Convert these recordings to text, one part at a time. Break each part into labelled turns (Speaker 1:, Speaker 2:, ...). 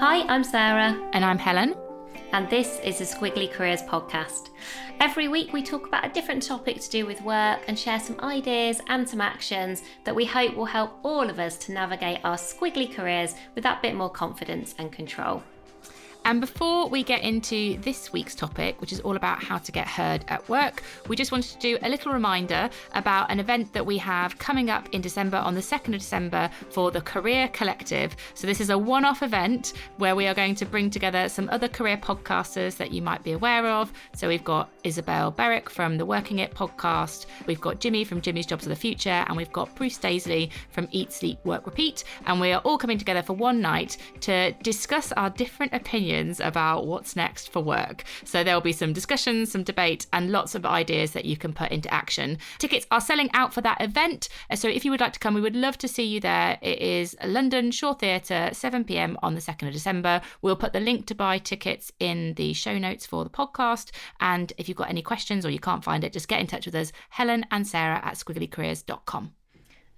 Speaker 1: Hi, I'm Sarah.
Speaker 2: And I'm Helen.
Speaker 1: And this is the Squiggly Careers podcast. Every week we talk about a different topic to do with work and share some ideas and some actions that we hope will help all of us to navigate our squiggly careers with that bit more confidence and control.
Speaker 2: And before we get into this week's topic, which is all about how to get heard at work, we just wanted to do a little reminder about an event that we have coming up in December, on the 2nd of December, for the Career Collective. So this is a one-off event where we are going to bring together some other career podcasters that you might be aware of. So we've got Isabel Berwick from the Working It podcast, we've got Jimmy from Jimmy's Jobs of the Future, and we've got Bruce Daisley from Eat, Sleep, Work, Repeat. And we are all coming together for one night to discuss our different opinions about what's next for work. So there'll be some discussions, some debate, and lots of ideas that you can put into action. Tickets are selling out for that event. So if you would like to come, we would love to see you there. It is London Shore Theatre, 7 p.m. on the 2nd of December. We'll put the link to buy tickets in the show notes for the podcast. And if you've got any questions or you can't find it, just get in touch with us, Helen and Sarah at squigglycareers.com.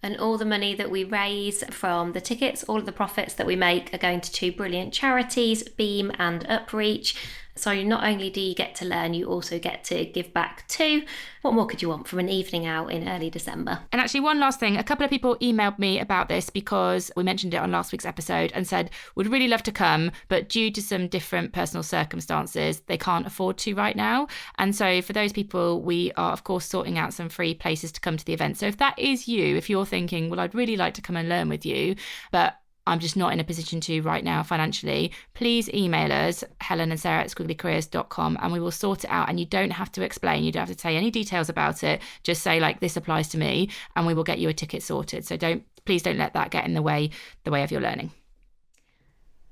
Speaker 1: And all the money that we raise from the tickets, all of the profits that we make are going to two brilliant charities, Beam and Upreach. So not only do you get to learn, you also get to give back too. What more could you want from an evening out in early December?
Speaker 2: And actually, one last thing, a couple of people emailed me about this because we mentioned it on last week's episode and said, would really love to come, but due to some different personal circumstances, they can't afford to right now. And so for those people, we are, of course, sorting out some free places to come to the event. So if that is you, if you're thinking, well, I'd really like to come and learn with you, but I'm just not in a position to right now financially, please email us, Helen and Sarah at squigglycareers.com, and we will sort it out. And you don't have to explain, you don't have to say any details about it. Just say, like, this applies to me, and we will get you a ticket sorted. So please don't let that get in the way of your learning.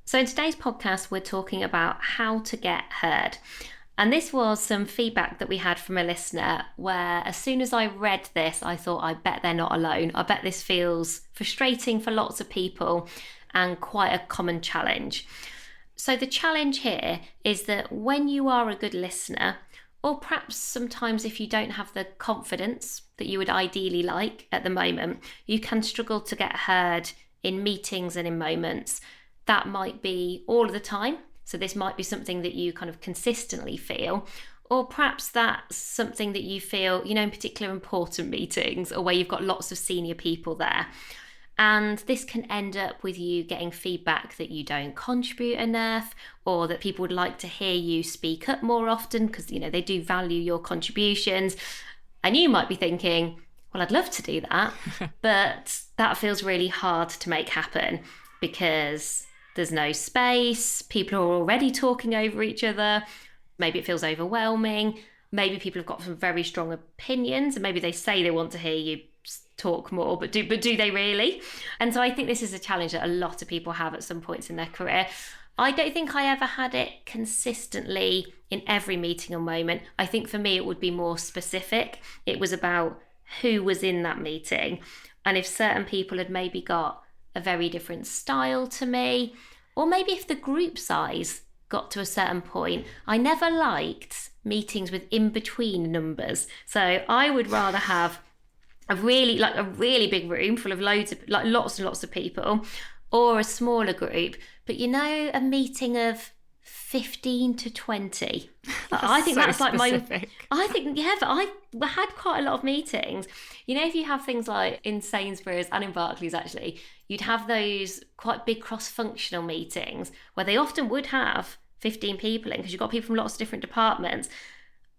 Speaker 1: So in today's podcast, we're talking about how to get heard. And this was some feedback that we had from a listener where as soon as I read this, I thought, I bet they're not alone. I bet this feels frustrating for lots of people and quite a common challenge. So the challenge here is that when you are a good listener, or perhaps sometimes if you don't have the confidence that you would ideally like at the moment, you can struggle to get heard in meetings and in moments. That might be all of the time. So this might be something that you kind of consistently feel, or perhaps that's something that you feel, in particular important meetings or where you've got lots of senior people there. And this can end up with you getting feedback that you don't contribute enough, or that people would like to hear you speak up more often because, they do value your contributions. And you might be thinking, well, I'd love to do that, but that feels really hard to make happen because there's no space, people are already talking over each other, maybe it feels overwhelming, maybe people have got some very strong opinions and maybe they say they want to hear you talk more, but do they really? And so I think this is a challenge that a lot of people have at some points in their career. I don't think I ever had it consistently in every meeting or moment. I think for me it would be more specific. It was about who was in that meeting, and if certain people had maybe got a very different style to me, or maybe if the group size got to a certain point. I never liked meetings with in-between numbers. So I would rather have a really big room full of lots and lots of people, or a smaller group, but a meeting of 15 to 20. I think that's like
Speaker 2: specific.
Speaker 1: but I had quite a lot of meetings. If you have things like in Sainsbury's and in Barclays, actually, you'd have those quite big cross-functional meetings where they often would have 15 people in because you've got people from lots of different departments.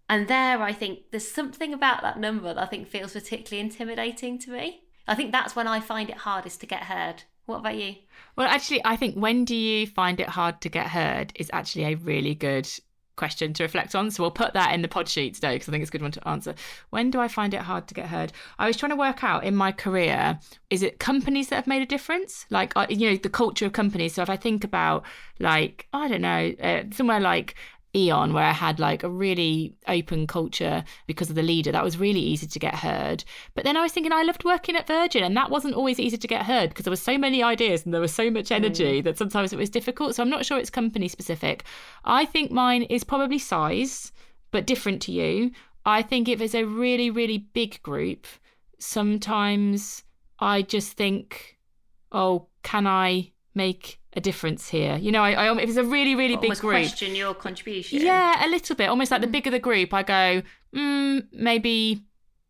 Speaker 1: And there, I think there's something about that number that I think feels particularly intimidating to me. I think that's when I find it hardest to get heard. What about you?
Speaker 2: Well, actually, I think when do you find it hard to get heard is actually a really good question to reflect on. So we'll put that in the pod sheet today because I think it's a good one to answer. When do I find it hard to get heard? I was trying to work out in my career, is it companies that have made a difference? Like, the culture of companies. So if I think about somewhere like Eon, where I had like a really open culture because of the leader, that was really easy to get heard. But then I was thinking I loved working at Virgin, and that wasn't always easy to get heard because there were so many ideas and there was so much energy that sometimes it was difficult. So I'm not sure it's company specific. I think mine is probably size, but different to you. I think if it's a really, really big group, sometimes I just think, oh, can I make a difference here? You know, I if it's a really, really big group,
Speaker 1: question your contribution.
Speaker 2: Yeah, a little bit. Almost like the bigger the group, I go, maybe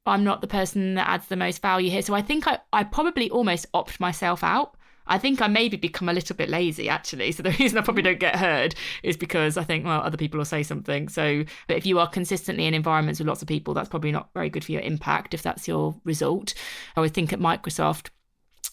Speaker 2: I'm not the person that adds the most value here. So I think I probably almost opt myself out. I think I maybe become a little bit lazy, actually. So the reason I probably don't get heard is because I think, well, other people will say something. So, but if you are consistently in environments with lots of people, that's probably not very good for your impact if that's your result. I would think at Microsoft,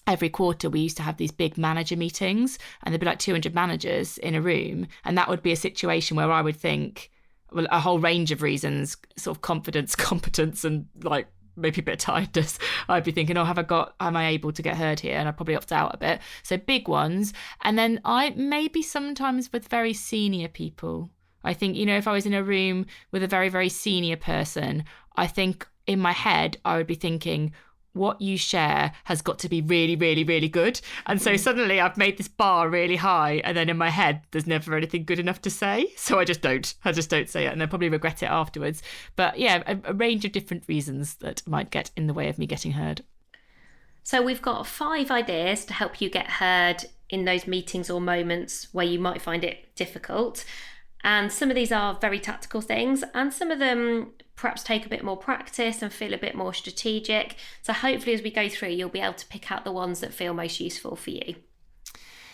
Speaker 2: every quarter we used to have these big manager meetings, and there'd be like 200 managers in a room. And that would be a situation where I would think, well, a whole range of reasons, sort of confidence, competence, and like maybe a bit of tiredness. I'd be thinking, am I able to get heard here? And I'd probably opt out a bit. So big ones. And then I maybe sometimes with very senior people, I think, you know, if I was in a room with a very, very senior person, I think in my head, I would be thinking, what you share has got to be really, really, really good. And so suddenly I've made this bar really high, and then in my head there's never anything good enough to say. So I just don't say it, and I probably regret it afterwards. But yeah, a range of different reasons that might get in the way of me getting heard.
Speaker 1: So we've got 5 ideas to help you get heard in those meetings or moments where you might find it difficult. And some of these are very tactical things, and some of them perhaps take a bit more practice and feel a bit more strategic. So hopefully as we go through, you'll be able to pick out the ones that feel most useful for you.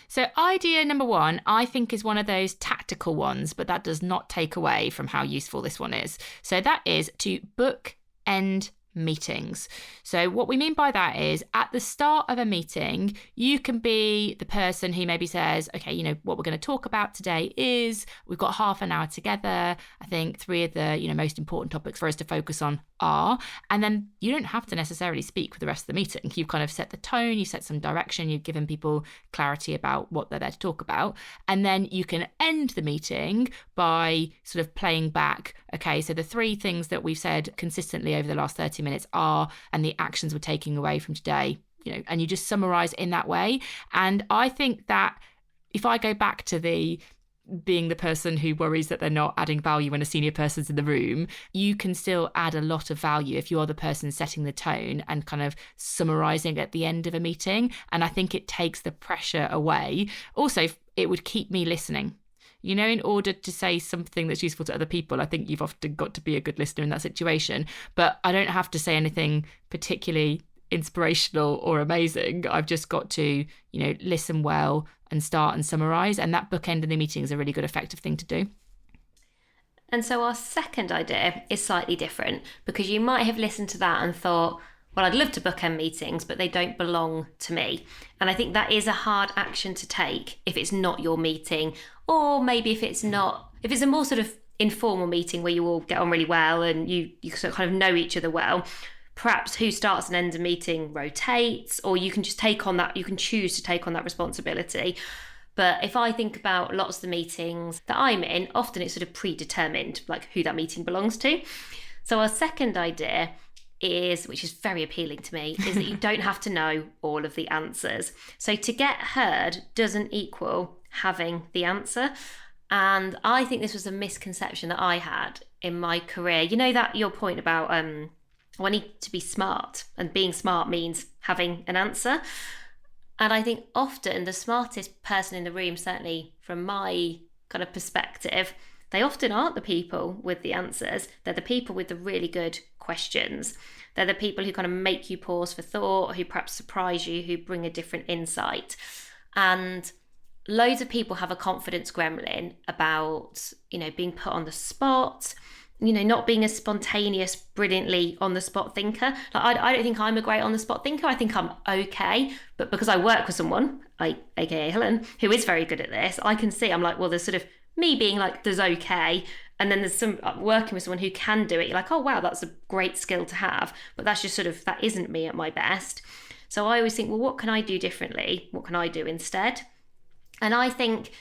Speaker 2: So idea number 1, I think, is one of those tactical ones, but that does not take away from how useful this one is. So that is to bookend meetings. So what we mean by that is at the start of a meeting, you can be the person who maybe says, okay, you know, what we're going to talk about today is we've got half an hour together. I think 3 of the, you know, most important topics for us to focus on are, and then you don't have to necessarily speak for the rest of the meeting. You've kind of set the tone, you set some direction, you've given people clarity about what they're there to talk about. And then you can end the meeting by sort of playing back, okay, so the 3 things that we've said consistently over the last 30 minutes are, and the actions we're taking away from today, you know, and you just summarize in that way. And I think that if I go back to the being the person who worries that they're not adding value when a senior person's in the room, you can still add a lot of value if you're the person setting the tone and kind of summarizing at the end of a meeting. And I think it takes the pressure away. Also, it would keep me listening. You know, in order to say something that's useful to other people, I think you've often got to be a good listener in that situation. But I don't have to say anything particularly inspirational or amazing. I've just got to, you know, listen well and start and summarize. And that bookend in the meeting is a really good, effective thing to do.
Speaker 1: And so our second idea is slightly different, because you might have listened to that and thought, well, I'd love to bookend meetings, but they don't belong to me. And I think that is a hard action to take if it's not your meeting, or maybe if it's a more sort of informal meeting where you all get on really well and you sort of kind of know each other well. Perhaps who starts and ends a meeting rotates, or you can just you can choose to take on that responsibility. But if I think about lots of the meetings that I'm in, often it's sort of predetermined, like who that meeting belongs to. So our second idea is, which is very appealing to me, is that you don't have to know all of the answers. So to get heard doesn't equal having the answer. And I think this was a misconception that I had in my career. You know, that your point about wanting to be smart, and being smart means having an answer. And I think often the smartest person in the room, certainly from my kind of perspective, they often aren't the people with the answers. They're the people with the really good questions. They're the people who kind of make you pause for thought, who perhaps surprise you, who bring a different insight. And loads of people have a confidence gremlin about, you know, being put on the spot, you know, not being a spontaneous, brilliantly on the spot thinker. Like, I don't think I'm a great on the spot thinker. I think I'm okay, but because I work with someone, aka Helen, who is very good at this, I can see, I'm like, well, there's sort of me being like, there's okay, and then there's some working with someone who can do it. You're like, oh wow, that's a great skill to have, but that's just sort of, that isn't me at my best. So I always think, well, what can I do differently? What can I do instead? And I think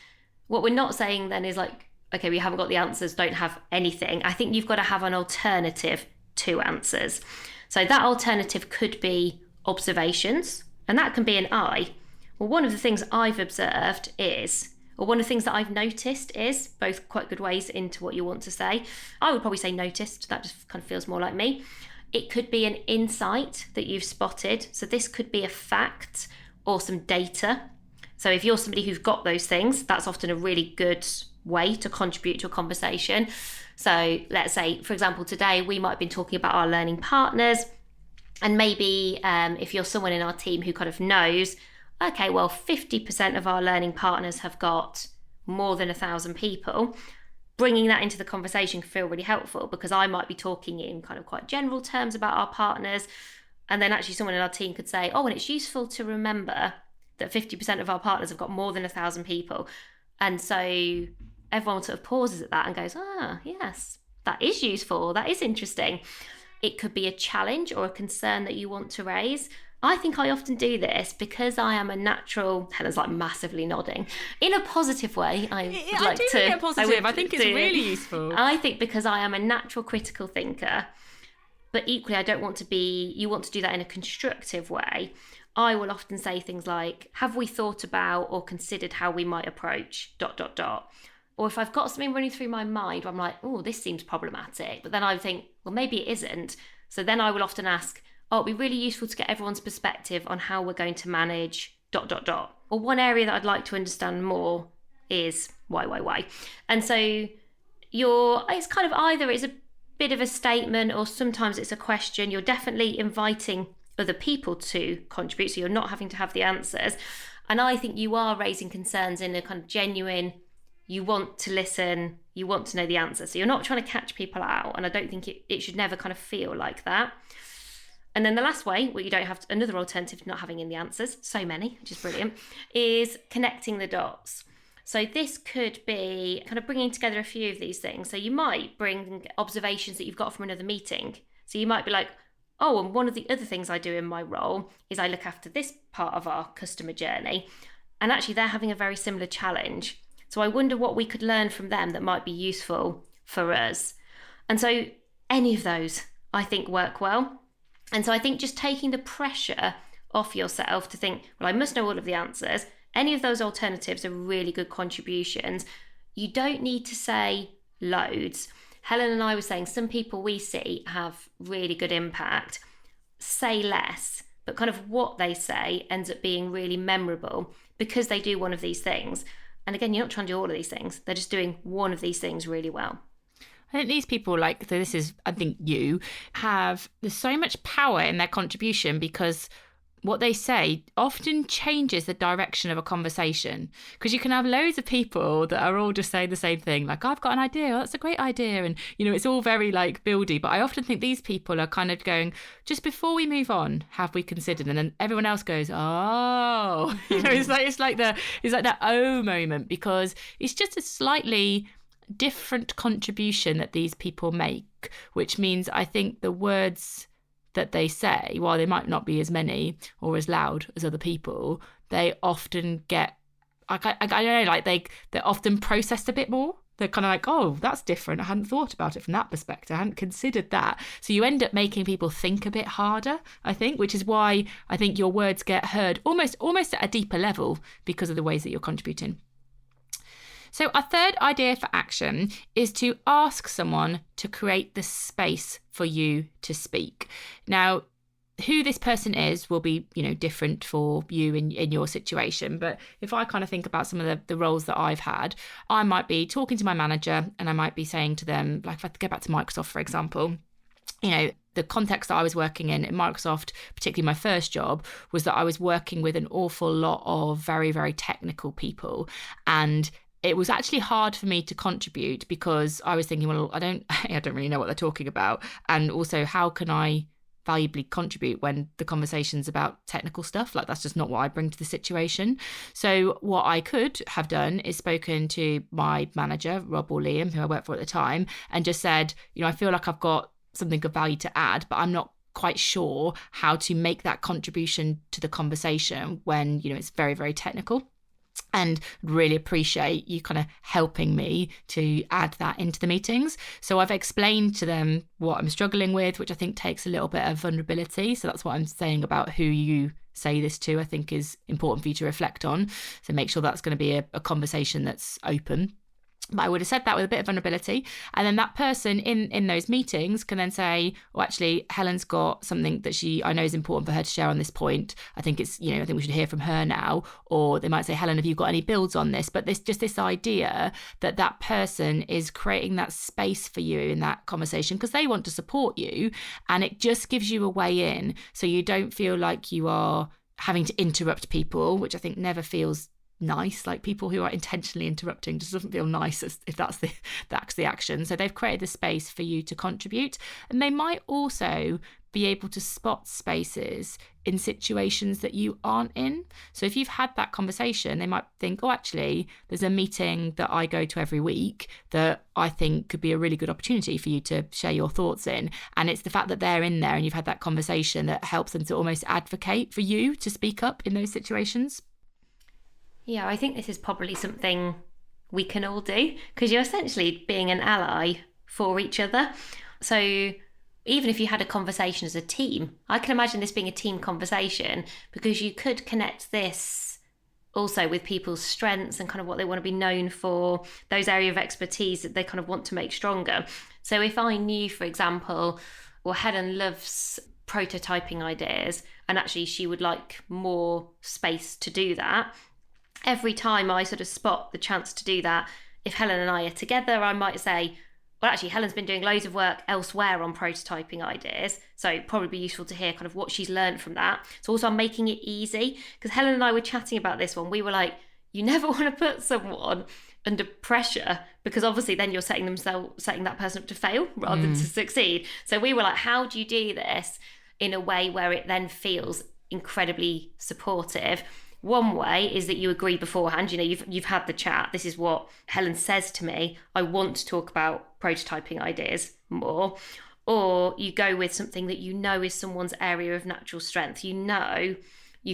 Speaker 1: what we're not saying then is like, okay, we haven't got the answers, don't have anything. I think you've got to have an alternative to answers. So that alternative could be observations, and that can be an I. Well, one of the things I've observed is, or one of the things that I've noticed is, both quite good ways into what you want to say. I would probably say noticed, that just kind of feels more like me. It could be an insight that you've spotted. So this could be a fact or some data. So if you're somebody who's got those things, that's often a really good way to contribute to a conversation. So let's say, for example, today we might have been talking about our learning partners, and maybe if you're someone in our team who kind of knows, okay, well, 50% of our learning partners have got more than 1,000 people, bringing that into the conversation can feel really helpful, because I might be talking in kind of quite general terms about our partners, and then actually someone in our team could say, oh, and it's useful to remember that 50% of our partners have got more than 1,000 people. And so everyone sort of pauses at that and goes, yes, that is useful, that is interesting. It could be a challenge or a concern that you want to raise. I think I often do this because I am a natural. Helen's like massively nodding in a positive way. I do
Speaker 2: think it's positive. I think it's really useful.
Speaker 1: I think because I am a natural critical thinker, but equally I don't want to be. You want to do that in a constructive way. I will often say things like, "Have we thought about or considered how we might approach ... Or if I've got something running through my mind where I'm like, oh, this seems problematic, but then I think, well, maybe it isn't. So then I will often ask, oh, it'd be really useful to get everyone's perspective on how we're going to manage ... Or one area that I'd like to understand more is Y. And so it's kind of either it's a bit of a statement or sometimes it's a question. You're definitely inviting other people to contribute, so you're not having to have the answers. And I think you are raising concerns in a kind of genuine, you want to listen, you want to know the answer. So you're not trying to catch people out. And I don't think it should never kind of feel like that. And then the last way, where you don't have another alternative to not having in the answers, so many, which is brilliant, is connecting the dots. So this could be kind of bringing together a few of these things. So you might bring observations that you've got from another meeting. So you might be like, oh, and one of the other things I do in my role is I look after this part of our customer journey. And actually they're having a very similar challenge. So I wonder what we could learn from them that might be useful for us. And so any of those, I think, work well. And so I think just taking the pressure off yourself to think, well, I must know all of the answers. Any of those alternatives are really good contributions. You don't need to say loads. Helen and I were saying some people we see have really good impact. Say less, but kind of what they say ends up being really memorable because they do one of these things. And again, you're not trying to do all of these things. They're just doing one of these things really well.
Speaker 2: I think these people, I think there's so much power in their contribution because what they say often changes the direction of a conversation. Because you can have loads of people that are all just saying the same thing, like, I've got an idea, that's a great idea. And, it's all very buildy. But I often think these people are kind of going, just before we move on, have we considered? And then everyone else goes, oh, it's like that oh moment, because it's just a slightly different contribution that these people make, which means I think the words that they say, while they might not be as many or as loud as other people, they often get, I don't know, they're often processed a bit more. They're kind of like, oh, that's different. I hadn't thought about it from that perspective. I hadn't considered that. So you end up making people think a bit harder, I think, which is why I think your words get heard almost at a deeper level because of the ways that you're contributing. So our third idea for action is to ask someone to create the space for you to speak. Now, who this person is will be, different for you in your situation. But if I kind of think about some of the roles that I've had, I might be talking to my manager and I might be saying to them, like if I go back to Microsoft, for example, the context that I was working in Microsoft, particularly my first job, was that I was working with an awful lot of very, very technical people. And it was actually hard for me to contribute because I was thinking, well, I don't really know what they're talking about. And also, how can I valuably contribute when the conversation's about technical stuff? That's just not what I bring to the situation. So what I could have done is spoken to my manager, Rob or Liam, who I worked for at the time, and just said, I feel like I've got something of value to add, but I'm not quite sure how to make that contribution to the conversation when, it's very, very technical. And really appreciate you kind of helping me to add that into the meetings. So I've explained to them what I'm struggling with, which I think takes a little bit of vulnerability. So that's what I'm saying about who you say this to, I think is important for you to reflect on. So make sure that's going to be a conversation that's open. But I would have said that with a bit of vulnerability. And then that person in those meetings can then say, well, actually, Helen's got something that I know is important for her to share on this point. I think I think we should hear from her now. Or they might say, Helen, have you got any builds on this? But there's just this idea that that person is creating that space for you in that conversation because they want to support you. And it just gives you a way in. So you don't feel like you are having to interrupt people, which I think never feels nice. Like people who are intentionally interrupting just doesn't feel nice if that's the action. So they've created the space for you to contribute, and they might also be able to spot spaces in situations that you aren't in. So if you've had that conversation, they might think, oh, actually, there's a meeting that I go to every week that I think could be a really good opportunity for you to share your thoughts in. And it's the fact that they're in there and you've had that conversation that helps them to almost advocate for you to speak up in those situations.
Speaker 1: Yeah, I think this is probably something we can all do because you're essentially being an ally for each other. So even if you had a conversation as a team, I can imagine this being a team conversation because you could connect this also with people's strengths and kind of what they want to be known for, those areas of expertise that they kind of want to make stronger. So if I knew, for example, well, Helen loves prototyping ideas and actually she would like more space to do that, every time I sort of spot the chance to do that, if Helen and I are together, I might say, well, actually, Helen's been doing loads of work elsewhere on prototyping ideas. So it'd probably be useful to hear kind of what she's learned from that. So also I'm making it easy because Helen and I were chatting about this one. We were like, you never want to put someone under pressure because obviously then you're setting that person up to fail rather than to succeed. So we were like, how do you do this in a way where it then feels incredibly supportive? One way is that you agree beforehand, you've had the chat. This is what Helen says to me. I want to talk about prototyping ideas more. Or you go with something that you know is someone's area of natural strength. You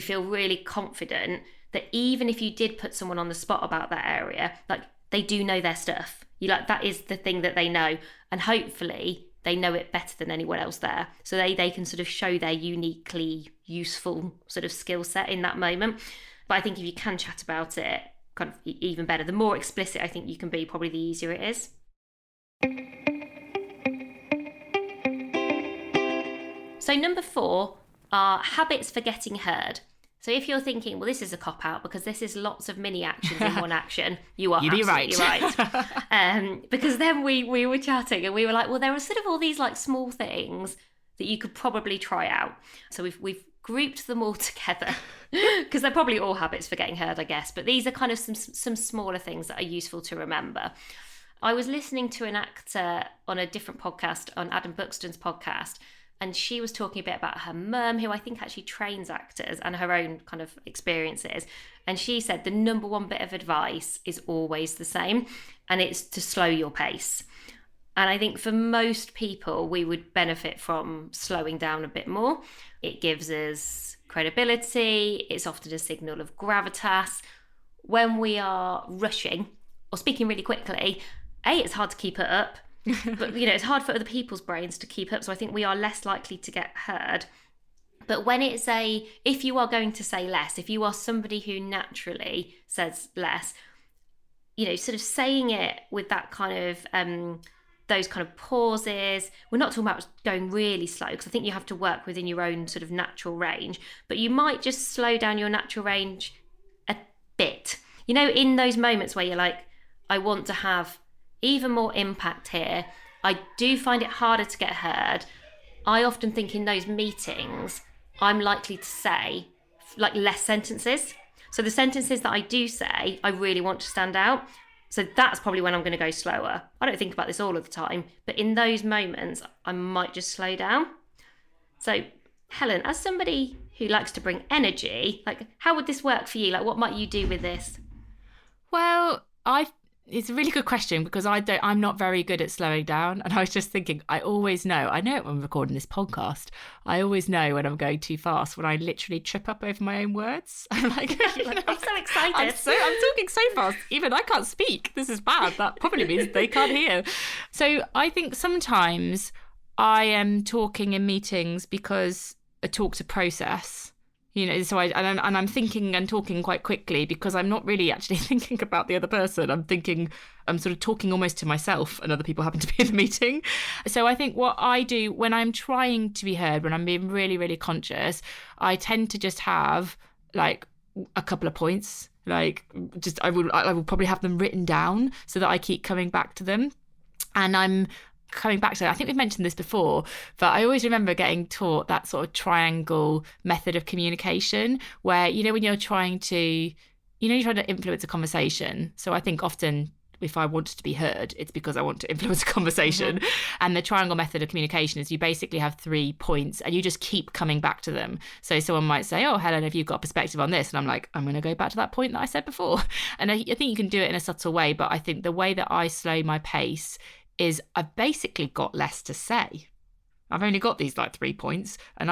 Speaker 1: feel really confident that even if you did put someone on the spot about that area, like they do know their stuff. That is the thing that they know. And hopefully they know it better than anyone else there. So they can sort of show their uniquely useful sort of skill set in that moment. But I think if you can chat about it, kind of even better. The more explicit I think you can be, probably the easier it is. So number 4 are habits for getting heard. So if you're thinking, well, this is a cop-out because this is lots of mini actions in one action, you are absolutely right. Because then we were chatting and we were like, well, there are sort of all these like small things that you could probably try out. So we've grouped them all together because they're probably all habits for getting heard, I guess. But these are kind of some smaller things that are useful to remember. I was listening to an actor on a different podcast, on Adam Buxton's podcast, and she was talking a bit about her mum, who I think actually trains actors, and her own kind of experiences. And she said the number one bit of advice is always the same, and it's to slow your pace. And I think for most people, we would benefit from slowing down a bit more. It gives us credibility. It's often a signal of gravitas. When we are rushing or speaking really quickly, it's hard to keep it up. But, it's hard for other people's brains to keep up. So I think we are less likely to get heard. But when if you are going to say less, if you are somebody who naturally says less, sort of saying it with that kind of, those kind of pauses. We're not talking about going really slow because I think you have to work within your own sort of natural range, but you might just slow down your natural range a bit. In those moments where you're like, I want to have even more impact here. I do find it harder to get heard. I often think in those meetings, I'm likely to say like less sentences. So the sentences that I do say, I really want to stand out. So that's probably when I'm going to go slower. I don't think about this all of the time, but in those moments, I might just slow down. So Helen, as somebody who likes to bring energy, like how would this work for you? Like what might you do with this?
Speaker 2: Well, it's a really good question because I'm not very good at slowing down. And I was just thinking, I know when I'm recording this podcast, I always know when I'm going too fast, when I literally trip up over my own words. I'm like,
Speaker 1: I'm so excited.
Speaker 2: I'm talking so fast, even I can't speak. This is bad. That probably means they can't hear. So I think sometimes I am talking in meetings because a talk's a process. So I'm thinking and talking quite quickly because I'm not really actually thinking about the other person. I'm sort of talking almost to myself, and other people happen to be in the meeting. So I think what I do when I'm trying to be heard, when I'm being really, really conscious, I tend to just have like a couple of points. Like just I will probably have them written down so that I keep coming back to them. And I'm coming back to it, I think we've mentioned this before, but I always remember getting taught that sort of triangle method of communication where, when you're trying to influence a conversation. So I think often if I want to be heard, it's because I want to influence a conversation. Mm-hmm. And the triangle method of communication is you basically have 3 points and you just keep coming back to them. So someone might say, oh, Helen, have you got a perspective on this? And I'm like, I'm going to go back to that point that I said before. And I think you can do it in a subtle way, but I think the way that I slow my pace is I've basically got less to say. I've only got these like 3 points and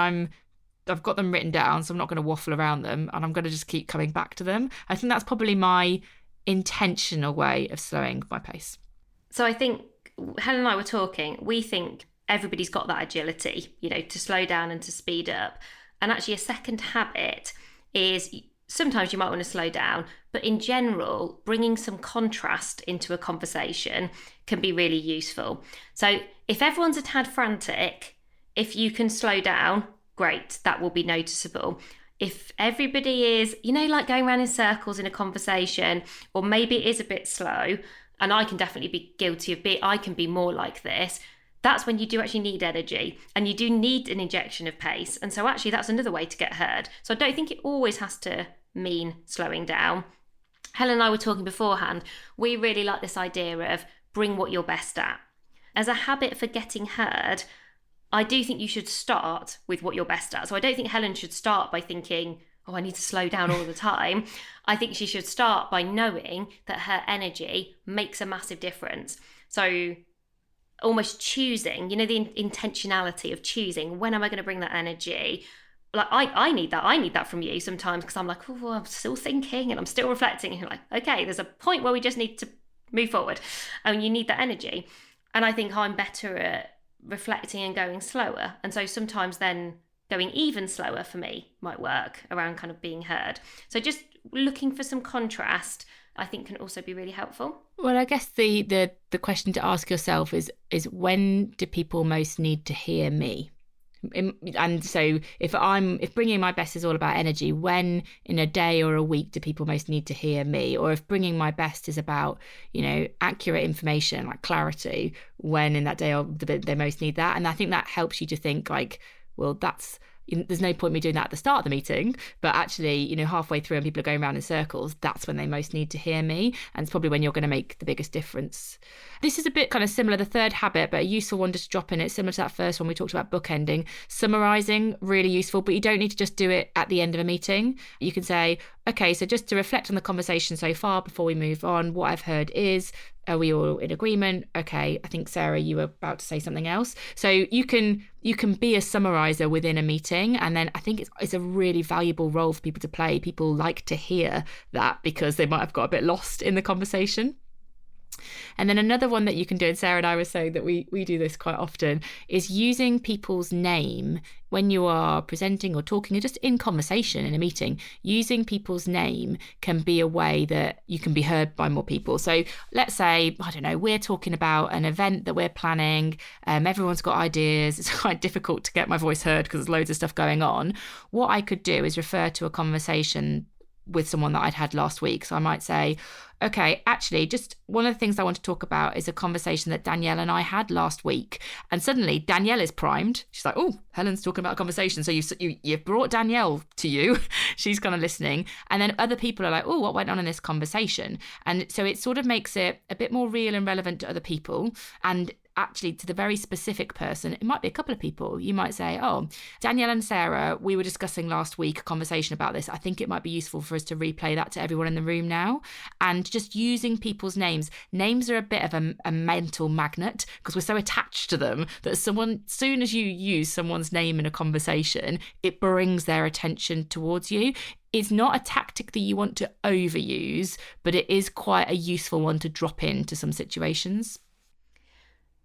Speaker 2: I've got them written down, so I'm not going to waffle around them and I'm going to just keep coming back to them. I think that's probably my intentional way of slowing my pace.
Speaker 1: So I think Helen and I were talking, we think everybody's got that agility, to slow down and to speed up. And actually a second habit is sometimes you might want to slow down, but in general, bringing some contrast into a conversation can be really useful. So if everyone's a tad frantic, if you can slow down, great, that will be noticeable. If everybody is, like going around in circles in a conversation, or maybe it is a bit slow, and I can definitely be guilty of I can be more like this, that's when you do actually need energy and you do need an injection of pace. And so actually that's another way to get heard. So I don't think it always has to mean slowing down. Helen and I were talking beforehand, we really like this idea of bring what you're best at. As a habit for getting heard, I do think you should start with what you're best at. So I don't think Helen should start by thinking, oh, I need to slow down all the time. I think she should start by knowing that her energy makes a massive difference. So almost choosing, the intentionality of choosing, when am I going to bring that energy? Like I need that from you sometimes, because I'm like, oh, I'm still thinking and I'm still reflecting. And you're like, okay, there's a point where we just need to move forward and you need that energy. And I think I'm better at reflecting and going slower. And so sometimes then going even slower for me might work around kind of being heard. So just looking for some contrast, I think, can also be really helpful.
Speaker 2: Well, I guess the question to ask yourself is when do people most need to hear me? And so if bringing my best is all about energy, when in a day or a week do people most need to hear me? Or if bringing my best is about, accurate information, like clarity, when in that day or they most need that? And I think that helps you to think like, well, there's no point me doing that at the start of the meeting, but actually, halfway through and people are going around in circles, that's when they most need to hear me. And it's probably when you're going to make the biggest difference. This is a bit kind of similar, the third habit, but a useful one just to drop in. It's similar to that first one we talked about, bookending. Summarising, really useful, but you don't need to just do it at the end of a meeting. You can say, okay, so just to reflect on the conversation so far before we move on, what I've heard is, are we all in agreement? Okay, I think, Sarah, you were about to say something else. So you can be a summariser within a meeting, and then I think it's a really valuable role for people to play. People like to hear that because they might have got a bit lost in the conversation. And then another one that you can do, and Sarah and I were saying that we do this quite often, is using people's name when you are presenting or talking or just in conversation in a meeting. Using people's name can be a way that you can be heard by more people. So let's say, I don't know, we're talking about an event that we're planning. Everyone's got ideas. It's quite difficult to get my voice heard because there's loads of stuff going on. What I could do is refer to a conversation with someone that I'd had last week. So I might say, okay, actually, just one of the things I want to talk about is a conversation that Danielle and I had last week. And suddenly Danielle is primed. She's like, oh, Helen's talking about a conversation. So you've brought Danielle to you. She's kind of listening. And then other people are like, oh, what went on in this conversation? And so it sort of makes it a bit more real and relevant to other people. And actually to the very specific person, it might be a couple of people. You might say, oh, Danielle and Sarah, we were discussing last week a conversation about this. I think it might be useful for us to replay that to everyone in the room now. And just using people's names. Names are a bit of a mental magnet because we're so attached to them that soon as you use someone's name in a conversation, it brings their attention towards you. It's not a tactic that you want to overuse, but it is quite a useful one to drop into some situations.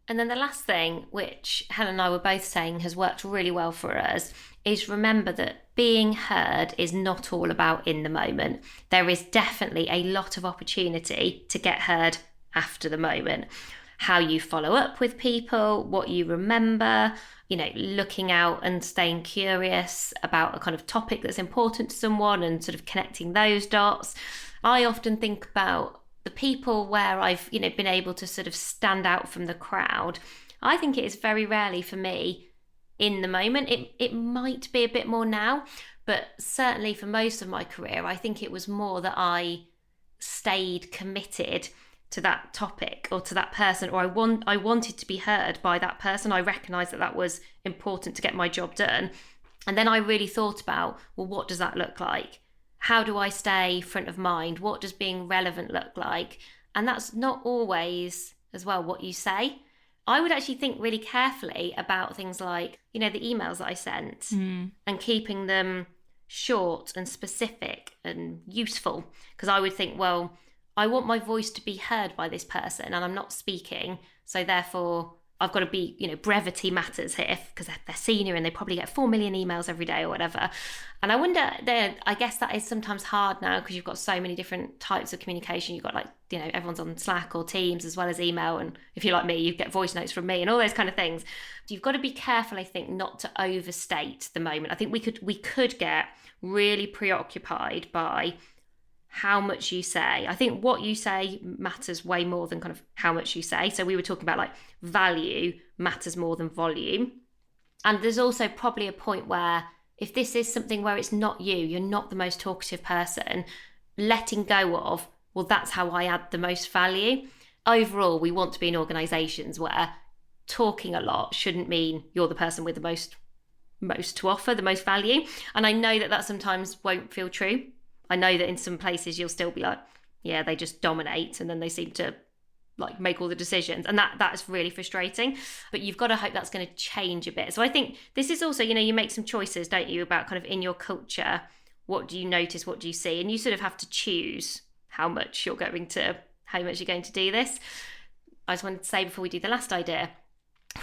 Speaker 1: And then the last thing, which Helen and I were both saying has worked really well for us, is remember that being heard is not all about in the moment. There is definitely a lot of opportunity to get heard after the moment. How you follow up with people, what you remember, looking out and staying curious about a kind of topic that's important to someone and sort of connecting those dots. I often think about the people where I've, been able to sort of stand out from the crowd. I think it is very rarely for me in the moment. It might be a bit more now, but certainly for most of my career, I think it was more that I stayed committed to that topic or to that person, or I wanted to be heard by that person. I recognised that was important to get my job done. And then I really thought about, well, what does that look like? How do I stay front of mind? What does being relevant look like? And that's not always as well what you say. I would actually think really carefully about things like, the emails that I sent and keeping them short and specific and useful. Because I would think, well, I want my voice to be heard by this person and I'm not speaking. So therefore, I've got to be, brevity matters here because they're senior and they probably get 4 million emails every day or whatever. And I wonder, I guess that is sometimes hard now because you've got so many different types of communication. You've got everyone's on Slack or Teams as well as email. And if you're like me, you get voice notes from me and all those kind of things. You've got to be careful, I think, not to overstate the moment. I think we could get really preoccupied by how much you say. I think what you say matters way more than kind of how much you say. So we were talking about value matters more than volume. And there's also probably a point where if this is something where it's not you're not the most talkative person, letting go of, well, that's how I add the most value. Overall, we want to be in organisations where talking a lot shouldn't mean you're the person with the most to offer, the most value. And I know that sometimes won't feel true. I know that in some places you'll still be like, yeah, they just dominate and then they seem to make all the decisions. And that is really frustrating. But you've got to hope that's going to change a bit. So I think this is also, you make some choices, don't you, about kind of in your culture, what do you notice, what do you see? And you sort of have to choose how much you're going to do this. I just wanted to say before we do the last idea,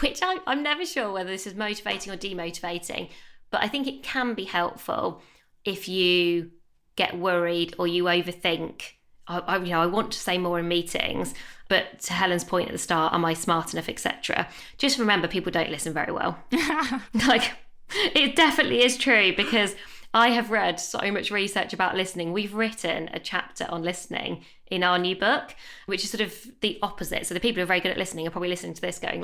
Speaker 1: which I'm never sure whether this is motivating or demotivating, but I think it can be helpful if you get worried or you overthink. I want to say more in meetings, but to Helen's point at the start, am I smart enough, etc. Just remember, people don't listen very well. It definitely is true, because I have read so much research about listening. We've written a chapter on listening in our new book, which is sort of the opposite. So the people who are very good at listening are probably listening to this going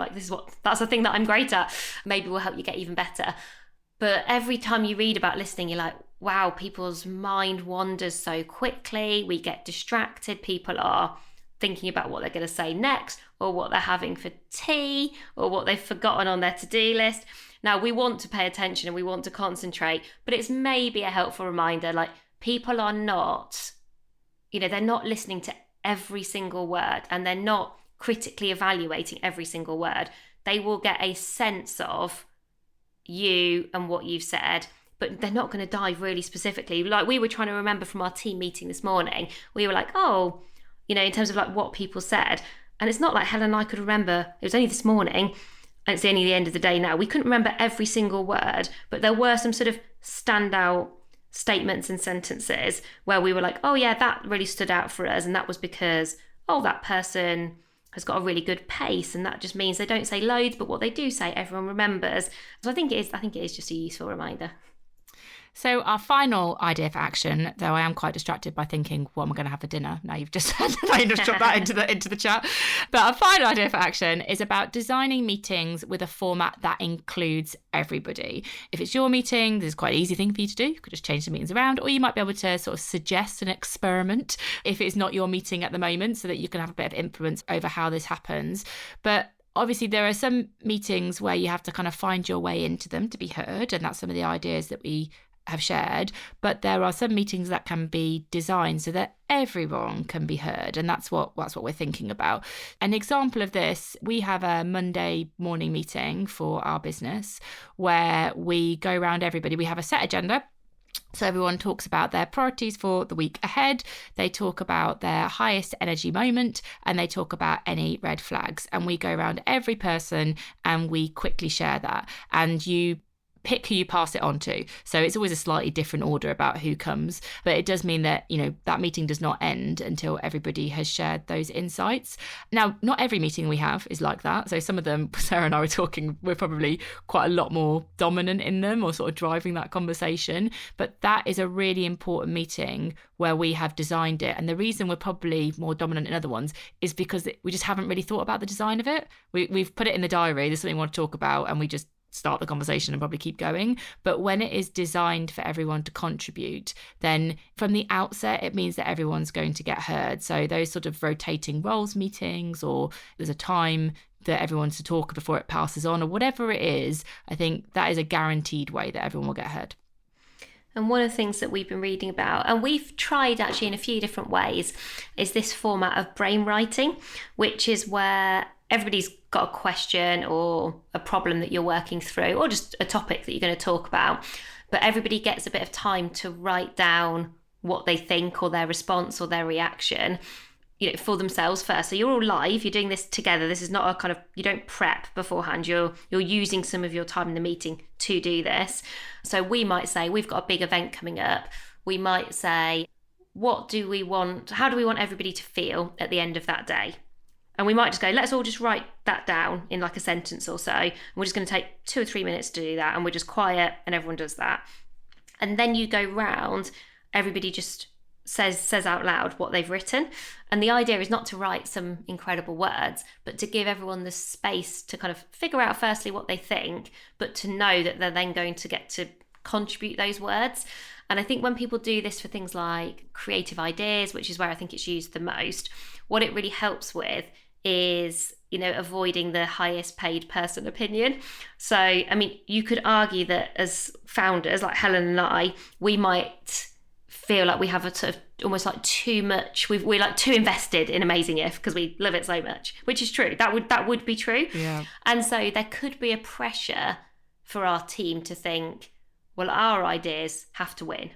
Speaker 1: that's the thing that I'm great at. Maybe we'll help you get even better. But every time you read about listening, you're like, wow, people's mind wanders so quickly. We get distracted. People are thinking about what they're going to say next, or what they're having for tea, or what they've forgotten on their to-do list. Now, we want to pay attention and we want to concentrate, but it's maybe a helpful reminder, people are not, they're not listening to every single word, and they're not critically evaluating every single word. They will get a sense of you and what you've said, but they're not going to dive really specifically. We were trying to remember from our team meeting this morning, we were like, oh, in terms of what people said. And it's not like Helen and I could remember, it was only this morning, and it's only the end of the day now. We couldn't remember every single word, but there were some sort of standout statements and sentences where we were like, oh yeah, that really stood out for us. And that was because, that person has got a really good pace, and that just means they don't say loads, but what they do say, everyone remembers. So I think it is just a useful reminder.
Speaker 2: So our final idea for action, though I am quite distracted by thinking, what am I going to have for dinner? Now you've just dropped that into the chat. But our final idea for action is about designing meetings with a format that includes everybody. If it's your meeting, there's quite an easy thing for you to do. You could just change the meetings around, or you might be able to sort of suggest an experiment if it's not your meeting at the moment, so that you can have a bit of influence over how this happens. But obviously, there are some meetings where you have to kind of find your way into them to be heard, and that's some of the ideas that we have shared. But there are some meetings that can be designed so that everyone can be heard, and that's what we're thinking about. An example of this, we have a Monday morning meeting for our business where we go around everybody. We have a set agenda. So everyone talks about their priorities for the week ahead. They talk about their highest energy moment, and they talk about any red flags. And we go around every person and we quickly share that. And you pick who you pass it on to. So it's always a slightly different order about who comes, but it does mean that, that meeting does not end until everybody has shared those insights. Now, not every meeting we have is like that. So some of them, Sarah and I were talking, we're probably quite a lot more dominant in them or sort of driving that conversation. But that is a really important meeting where we have designed it. And the reason we're probably more dominant in other ones is because we just haven't really thought about the design of it. We've put it in the diary, there's something we want to talk about, and we just start the conversation and probably keep going. But when it is designed for everyone to contribute, then from the outset, it means that everyone's going to get heard. So those sort of rotating roles meetings, or there's a time that everyone's to talk before it passes on, or whatever it is, I think that is a guaranteed way that everyone will get heard.
Speaker 1: And one of the things that we've been reading about, and we've tried actually in a few different ways, is this format of brain writing, which is where everybody's got a question or a problem that you're working through, or just a topic that you're going to talk about. But everybody gets a bit of time to write down what they think or their response or their reaction, for themselves first. So you're all live, you're doing this together. This is not a kind of, you don't prep beforehand. You're using some of your time in the meeting to do this. So we might say, we've got a big event coming up. We might say, how do we want everybody to feel at the end of that day? And we might just go, let's all just write that down in like a sentence or so. And we're just going to take 2 or 3 minutes to do that. And we're just quiet and everyone does that. And then you go round, everybody just says out loud what they've written. And the idea is not to write some incredible words, but to give everyone the space to kind of figure out firstly what they think, but to know that they're then going to get to contribute those words. And I think when people do this for things like creative ideas, which is where I think it's used the most, what it really helps with is, avoiding the highest paid person opinion. So, I mean, you could argue that as founders, like Helen and I, we might feel like we have a sort of almost like too much. We're like too invested in Amazing If because we love it so much, which is true. That would be true.
Speaker 2: Yeah.
Speaker 1: And so there could be a pressure for our team to think, well, our ideas have to win.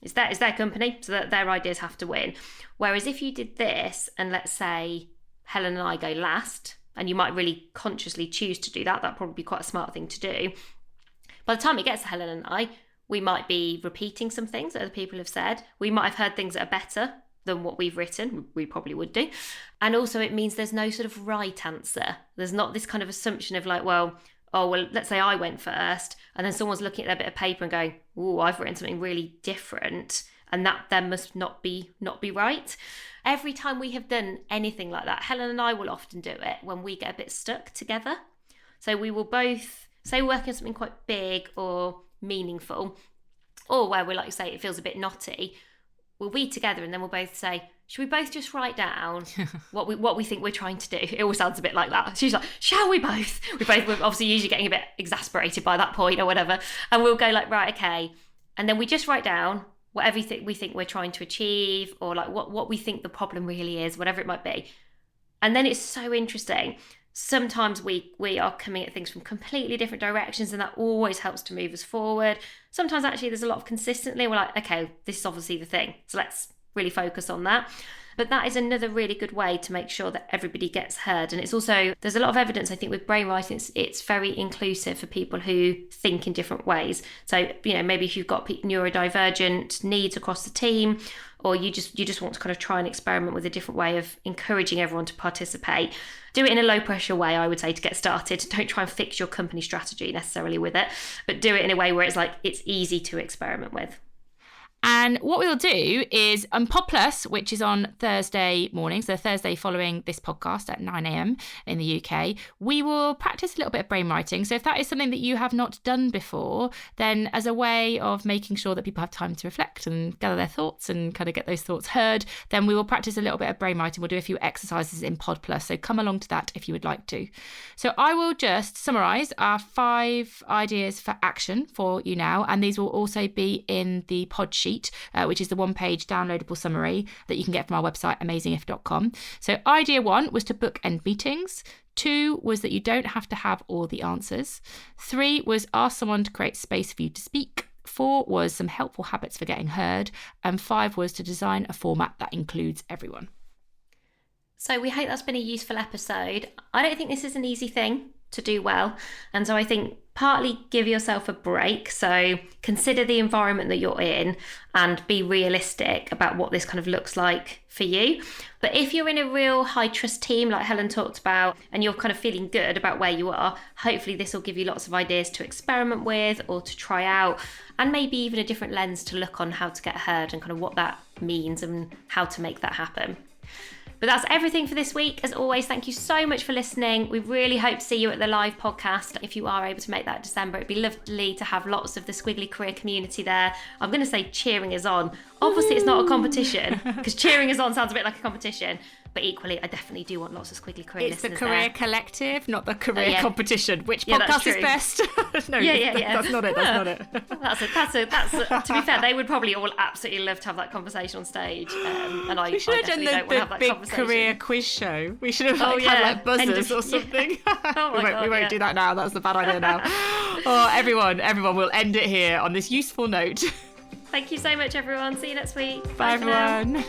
Speaker 1: It's their company, so that their ideas have to win. Whereas if you did this, and let's say Helen and I go last, and you might really consciously choose to do that, that'd probably be quite a smart thing to do. By the time it gets to Helen and I, we might be repeating some things that other people have said. We might have heard things that are better than what we've written. We probably would do. And also it means there's no sort of right answer. There's not this kind of assumption of like, well, let's say I went first, and then someone's looking at their bit of paper and going, oh, I've written something really different, and that then must not be right. Every time we have done anything like that, Helen and I will often do it when we get a bit stuck together. So we will both say we're working on something quite big or meaningful, or where we're like, say, it feels a bit knotty. We'll be together and then we'll both say, should we both just write down what we think we're trying to do? It always sounds a bit like that. She's like, shall we both? We're obviously usually getting a bit exasperated by that point or whatever. And we'll go like, right, okay. And then we just write down whatever we think we're trying to achieve, or like what we think the problem really is, whatever it might be. And then it's so interesting. Sometimes we are coming at things from completely different directions, and that always helps to move us forward. Sometimes actually there's a lot of consistency. We're like, okay, this is obviously the thing, so let's really focus on that. But that is another really good way to make sure that everybody gets heard. And it's also, there's a lot of evidence, I think, with brain writing, it's very inclusive for people who think in different ways. So, maybe if you've got neurodivergent needs across the team, or you just want to kind of try and experiment with a different way of encouraging everyone to participate, do it in a low pressure way, I would say, to get started. Don't try and fix your company strategy necessarily with it, but do it in a way where it's easy to experiment with.
Speaker 2: And what we'll do is on Pod Plus, which is on Thursday mornings, so Thursday following this podcast at 9 a.m. in the UK, we will practice a little bit of brain writing. So if that is something that you have not done before, then as a way of making sure that people have time to reflect and gather their thoughts and kind of get those thoughts heard, then we will practice a little bit of brain writing. We'll do a few exercises in Pod Plus. So come along to that if you would like to. So I will just summarise our 5 ideas for action for you now. And these will also be in the pod sheet, which is the 1-page downloadable summary that you can get from our website, amazingif.com. So idea 1 was to bookend meetings. 2 was that you don't have to have all the answers. 3 was ask someone to create space for you to speak. 4 was some helpful habits for getting heard. And 5 was to design a format that includes everyone.
Speaker 1: So we hope that's been a useful episode. I don't think this is an easy thing to do well. And so I think partly give yourself a break. So consider the environment that you're in and be realistic about what this kind of looks like for you. But if you're in a real high trust team, like Helen talked about, and you're kind of feeling good about where you are, hopefully this will give you lots of ideas to experiment with or to try out, and maybe even a different lens to look on how to get heard and kind of what that means and how to make that happen. But that's everything for this week. As always, thank you so much for listening. We really hope to see you at the live podcast. If you are able to make that December, it'd be lovely to have lots of the Squiggly Career community there. I'm going to say cheering us on. Obviously, it's not a competition because cheering us on sounds a bit like a competition. But equally, I definitely do want lots of Squiggly Career listeners there.
Speaker 2: It's the Career Collective, not the Career Competition. Which podcast is best? No, that's not it. To be fair, they would probably all absolutely love to have that conversation on stage. And I definitely don't want to have that big
Speaker 1: conversation.
Speaker 2: Career quiz show. We should have had buzzers or something. We won't do that now. That's a bad idea now. Oh, everyone, we'll end it here on this useful note.
Speaker 1: Thank you so much, everyone. See you next week.
Speaker 2: Bye everyone.